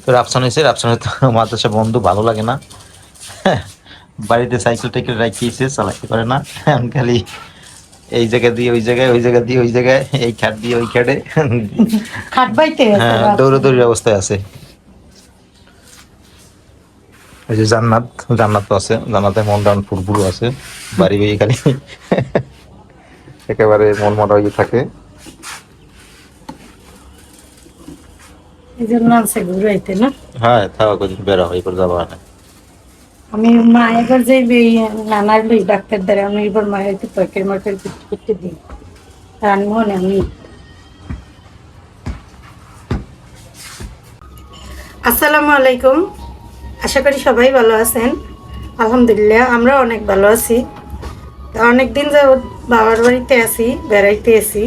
তো রাফসান হয়েছে, রাফসানের তো মাদ্রাসা বন্ধু, ভালো লাগে না। বাড়িতে সাইকেল টাইকেল রাখিয়েছে, চালাতে পারে না। আমি খালি এই জায়গা দিয়ে ওই জায়গায়, ওই জায়গা দিয়ে ওই জায়গায়, এই খাট দিয়ে ওই খাটে, খাট বাইতে আছে হ্যাঁ রাস্তা। দৌড়াদৌড়ির অবস্থায় আছে। ওই যে জান্নাত, জান্নাত তো আছে, জান্নাতের মন টান ফুরফুরু আছে, বাড়ি বাড়ি খালি একেবারে মন মরা হয়ে থাকে। এই জন্য আছে ঘুরাইতে না। হ্যাঁ থাকা কদিন বেড়া হয়ে করে যাবো না। আমি মা এবার যাইবে এই নানার লই ডাক্তার দ্বারা, আমি এবার মায়ের একটু তরকারি মরকারি করতে দিই, রান্নাও না আমি। আসসালামু আলাইকুম, আশা করি সবাই ভালো আছেন। আলহামদুলিল্লাহ আমরা অনেক ভালো আছি। অনেকদিন যাবৎ বাবার বাড়িতে আছি, বেড়াইতে আছি।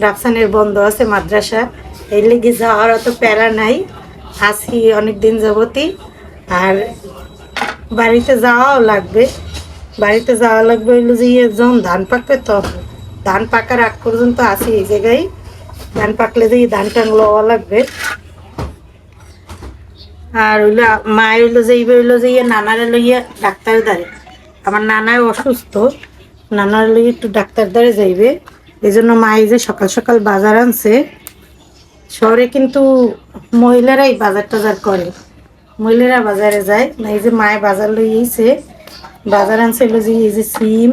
রাফসানের বন্ধ আছে মাদ্রাসা, এই লেগে যাওয়ার অত প্যারা নাই, আছি অনেকদিন যাবতই। আর বাড়িতে যাওয়াও লাগবে, বাড়িতে যাওয়া লাগবে হইলো যে যখন ধান পাকবে তো, ধান পাকার আগ পর্যন্ত আছি এই জায়গায়। ধান পাকলে যে ধান টান লওয়া লাগবে। আর হইলো মায়ের হইলো যে হইলো যে নানারে লইয়া ডাক্তারের দ্বারে, আমার নানায় অসুস্থ, নানার লইয়া একটু ডাক্তার দ্বারে যাইবে। এই জন্য মায়ে যে সকাল সকাল বাজার আনছে। শহরে কিন্তু মহিলারাই বাজার টাজার করে, মহিলারা বাজারে যায় না। এই যে মায়ে বাজার লইয়েছে, বাজার আনছে হইলো যে এই যে সিম,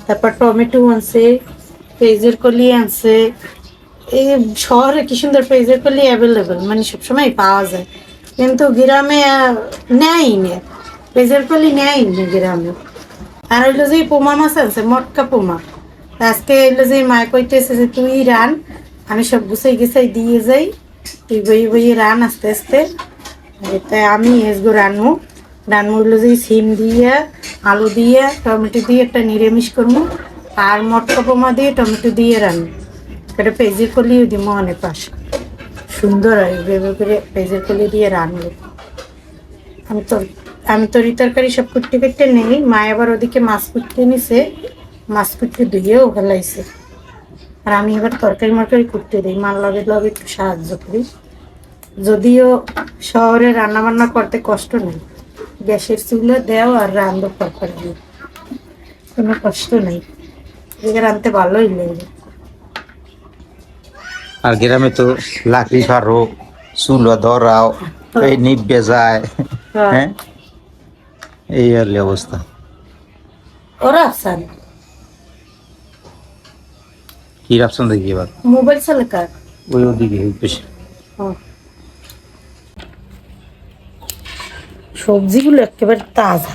তারপর টমেটো আনছে, পেঁয়াজের কলি আনছে। এই শহরে কি সুন্দর পেঁয়াজের কলি অ্যাভেলেবেল, মানে সবসময় পাওয়া যায়, কিন্তু গ্রামে নেয় না, পেঁয়াজের কলি নেয় না গ্রামে। আর হইলো যে পোমা মাছ আনছে, মটকা পোমা। আজকে হইলো যে মায় কইতেছে যে তুই রান, আমি সব গুছাই গুছাই দিয়ে যাই, তুই বই বই রান আস্তে আস্তে। তাই আমি এসগো রানবো, রানবো হইলো যে সিম দিয়ে, আলু দিয়ে, টমেটো দিয়ে একটা নিরামিষ করবো। আর মটকা পোমা দিয়ে টমেটো দিয়ে রানবো, একটা পেঁয়াজের কলিও দিব অনেক পাশে, সুন্দর হয় ভেবে করে পেঁয়াজের কলি দিয়ে রানবো। আমি তরি তরকারি সব কুটতে কুটতে নেই, মা আবার ওদিকে মাছ কুটতে নিছে, মাছ কুটতে ধুয়েও ফেলাইছে। আর আমি এবার তরকারি মরকারি কুটতে দিই, মার লগে লগে একটু সাহায্য করি। যদিও শহরে রান্না বান্না করতে কষ্ট নেই, গ্যাসের চুলে দেও আর রান্না তরকারি দিও, কোনো কষ্ট নেই, এদিকে রাঁধতে ভালোই লাগে। আর গ্রামে তো লাকড়ি ফারো, চুলো ধরাও, এই নিবে যায়, হ্যাঁ এই আর কি অবস্থা। ওরা আসান কি রাফসান দেখি এবার মোবাইল চালে কার ওই ওদিকে বেশি। সবজিগুলো একেবারে তাজা।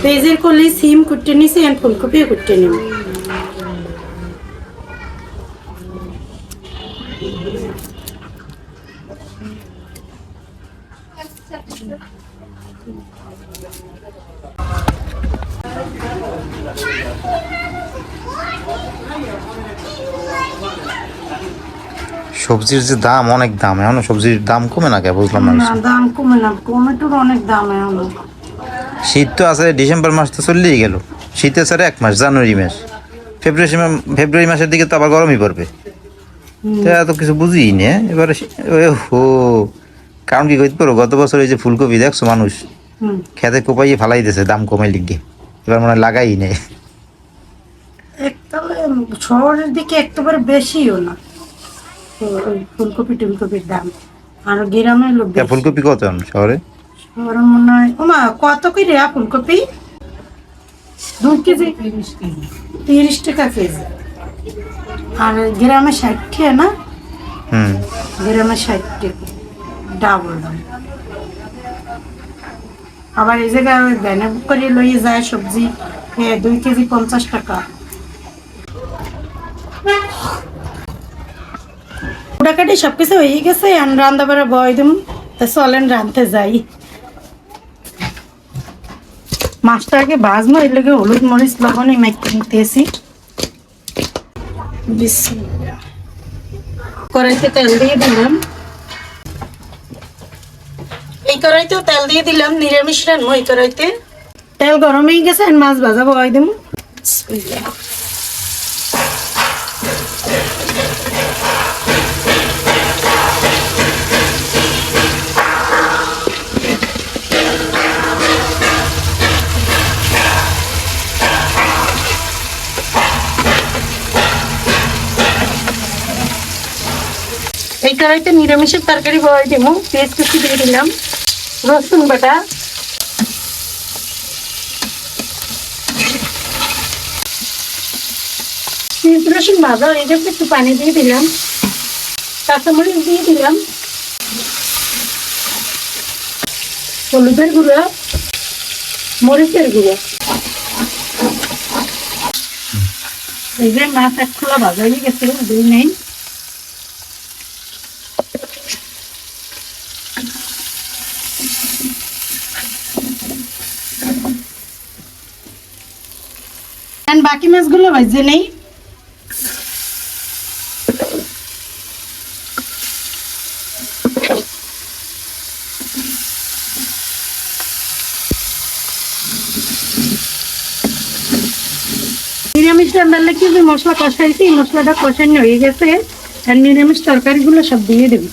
পেঁয়াজের কলি সিম কুটতে নিছি, আর ফুলকপিও কুটতে নিব। সবজির যে দাম, অনেক দাম, এখন সবজির দাম কমে না কে, বুঝলাম না না কিছু। দাম কমে না, টমেটোর অনেক দাম এখন। শীত তো আছে, ডিসেম্বর মাস তো চললেই গেল, শীত আছে আর 1 মাস, জানুয়ারি মাস, ফেব্রুয়ারি মাসের দিকে তো আবার গরমই পড়বে। তো এত কিছু বুঝিই নে এবারে। হো কারণ কি করতে পারো, গত বছর এই যে ফুলকপি দেখছো মানুষ খেতে কোপাইয়ে ফালাই দিয়েছে দাম কমে লিখে, এবার মনে হয় লাগাই নেই। একতলে শহরের দিকে একেবারে বেশিও না ওই ফুলকপি টুলকপির দাম, আর গ্রামে লোক তা ফুলকপি কত এখন শহরে? শহরে মনে হয় ওমা কত কি রে ফুলকপি, 2 কেজি 30 টাকা কেজি। আর গ্রামে 60 টাকা না, গ্রামে 60 টাকা, ডাবল দাম। আবার এই জায়গায় ওই ভ্যানে করে লইয়ে যায় সবজি, 2 কেজি 50 টাকা। কাটাকাটি সবকিছু হয়ে গেছে, রান্না বাড়া বয় দিম, তা চলেন রাঁধতে যাই। মাছটা আগে ভাজবো, এর লগে হলুদ মরিচ লবণ এই মাইকে নিতেছি। বিসমিল্লাহ। কড়াইতে তেল দিয়ে দিলাম, এই কড়াইতেও তেল দিয়ে দিলাম, নিরামিষ রান্না এই কড়াইতে। তেল গরম হয়ে গেছে, আর মাছ ভাজা বসাই দেবো। বিসমিল্লাহ। এই কড়াইতে নিরামিষের তরকারি বসাই দেবো। পেঁয়াজ কুচি দিয়ে দিলাম, রসুন বাটা, পেঁয়াজ রসুন ভাজা হয়ে গেছে, একটু পানি দিয়ে দিলাম, কাঁচামরিচ দিয়ে দিলাম, হলুদের গুঁড়ো, মরিচের গুঁড়ো। এই যে মাছ এক খোলা ভাজা হয়ে গেছে, দুই নেই। বাকি মাছগুলো ভাজে নেই। নিরামিষ রান্নার কি যে মশলা কষাইছি, মশলাটা কষানো হয়ে গেছে, আর নিরামিষ তরকারিগুলো সব দিয়ে দেব।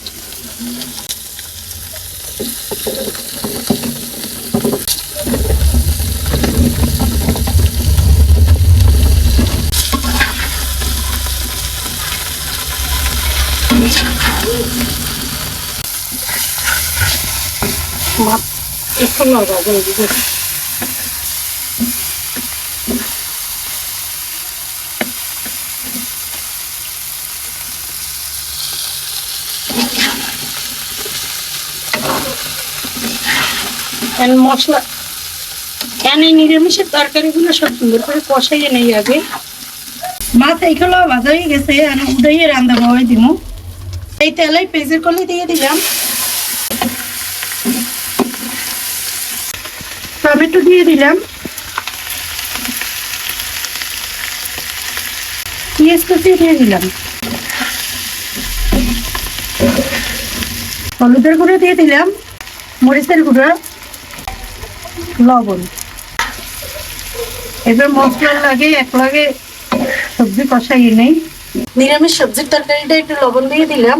একটু লবণ দিয়ে দিবো। মশলা এই নিরামিষের তরকারিগুলো সব সুন্দর করে কষাইয়ে নেই আগে। মাছ এইগুলো ভাজা হয়ে গেছে, আমি উড়াইয়ে রান্না বসাই দিব। এই তেলে পেঁয়াজের কলি দিয়ে দিলাম, টমেটো দিয়ে দিলাম, পেঁয়াজ কুচি দিয়ে দিলাম, হলুদের গুঁড়ো দিয়ে দিলাম, মরিচের গুঁড়ো, লবণ। এবার মশলা লাগে এক লাগে সবজি কষাইয়ে নেই। নিরামিষ সবজির তরকারিটা একটু লবণ দিয়ে দিলাম,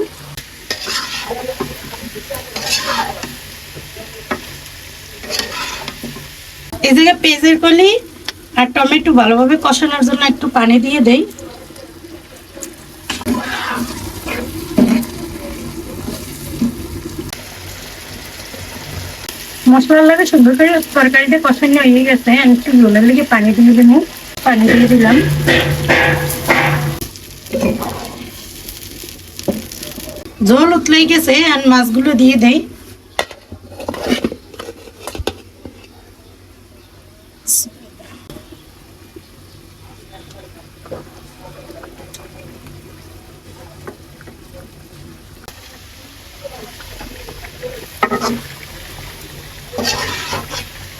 এই জায়গায় পেঁয়াজের কলি আর টমেটো ভালোভাবে কষানোর জন্য একটু পানি দিয়ে দেই। মশলা লাগে সুন্দর করে তরকারিটা কষানো হয়ে গেছে, আমি একটু ঝোলের লেগে পানি দিয়ে দেবো। পানি দিয়ে দিলাম, ঝোল উতলাই গেছে, আর মাছগুলো দিয়ে দেই।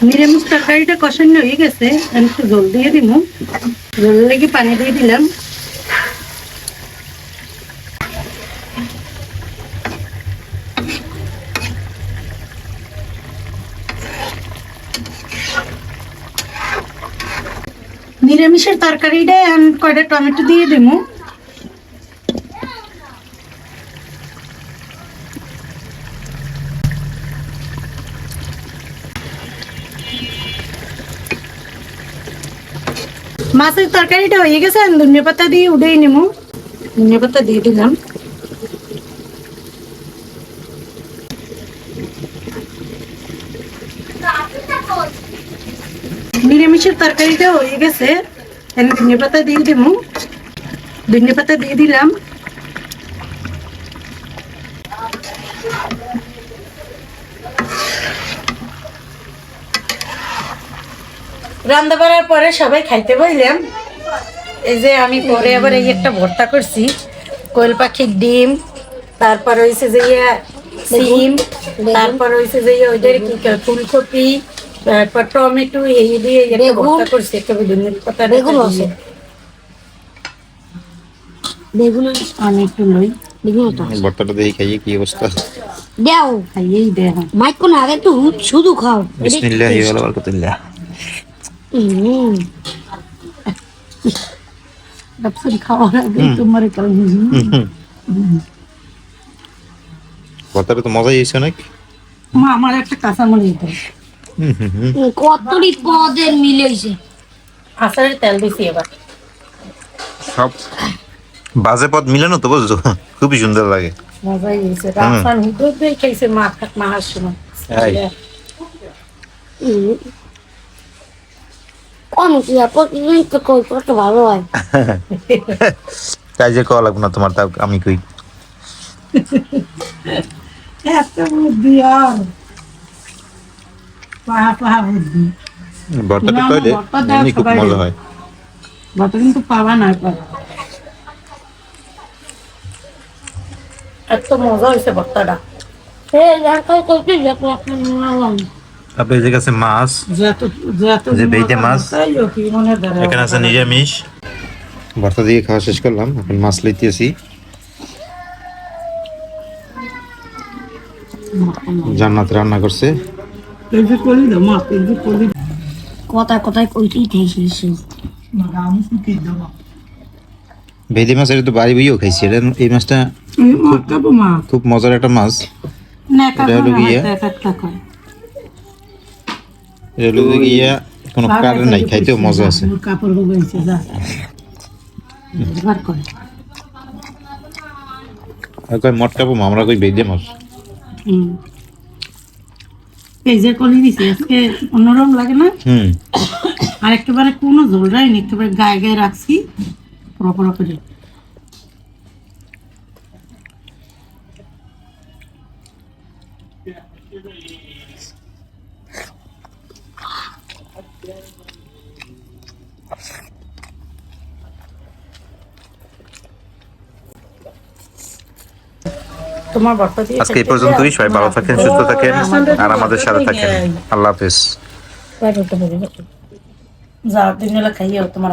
নিরামিষ তরকারিটা কষানো হয়ে গেছে, আমি একটু জল দিয়ে দিব। জল লেগে পানি দিয়ে দিলাম। নিরামিষের তরকারিটা আমি কয়টা টমেটো দিয়ে দিব। মাছের তরকারিটা হয়ে গেছে, আমি ধনিয়া পাতা দিয়ে উঠেই নেব। ধনিয়া পাতা দিয়ে দিলাম, নিরামিষের তরকারিটা হয়ে গেছে, আমি ধনিয়া পাতা দিয়ে দেব। ধনিয়া পাতা দিয়ে দিলাম, রান্না করার পরে সবাই খাইতে বললাম। এই যে আমি পরে আবার এই একটা ভর্তা করছি, কোয়েল পাখির ডিম, তারপর হয়েছে যে সিম, তারপর হয়েছে যে ওইটার কি ফুলকপি, তারপর টমেটো এই দিয়ে একটা বেগুন। ভর্তা করছি, একটা বেগুনের পাতা বেগুন আছে। বেগুন আছে। আমি একটু লই বেগুন তো আছে। ভর্তাটা দেখি খাইয়ে কি অবস্থা। দাও খাইয়েই দেয়। মাইক কোন আগে একটু শুধু খাও। বিসমিল্লাহি ওয়া বারাকাতুল্লাহ। হুম ডাবসুরি খাওয়ার আগে তোমার একটা ভর্তাটা তো মজাই হয়েছে অনেক। মা আমার একটা কাঁচামরিচ দাও। কতটি পদের মিলেছে। আচারের তেল দিছি এবার। সব বাজে পদ মিলানো তো বুঝছো, খুবই সুন্দর লাগে। মজাই হয়েছে। রাফসান হুদুর দিয়ে খাইছে মাহার সময়। এই। কম কি প্রতিদিন তো কত ভালো হয়। তাই যে কল লাগবে না তোমার, তাও আমি কই। এত বুদ্ধি আর পাহা বুদ্ধি। ভর্তাটা না, তৈলে ভর্তা দেওয়া এমনি খুব সবাই মজা দেয়। হয়। বটা কিন্তু পাবা না এবার। এত মজা হয়েছে ভর্তাটা। এই জানকাই করতে যত আপনি নাম তারপরে এই যে কাছে মাছ, যত যে বেইতে মাছ। তাইও কি মনে ধরে। এখানে আছে নিরামিষ। ভর্তা দিয়ে খাওয়া শেষ করলাম, এখন মাছ লইতেছি। জান্নাত রান্না করছে। এই যে কলি দাও মা, এই যে কলি কথায় কথায় কইতেই থাকি। আমি কি দেবো। ভেদি মাছ এটা তো বাড়ি বইয়েও খাইছি। এটা এই মাছটা এই মাছটা তো মা খুব মজার একটা মাছ। নেকা এটা হলো গিয়া- একটা কয়। এটা হলো গিয়া কোনো কারণ নাই, খাইতেও মজা আছে। মোর কাপড় বইছে যা। বার করে। আর কয় মটকা পাবো, আমরা কই ভেদি মাছ। হুম। এই যে কলি দিছি আজকে অন্যরকম লাগে না? আর একেবারে কোনো ঝোল রাইনি, একেবারে গায়ে গায়ে রাখছি পড়া করে। তোমার ভর্তা দিয়ে আজকে এই পর্যন্তই। সবাই ভালো থাকেন, সুস্থ থাকেন আর আমাদের সাথে থাকেন। আল্লাহ হাফেজ। যা দিন খাইও তোমার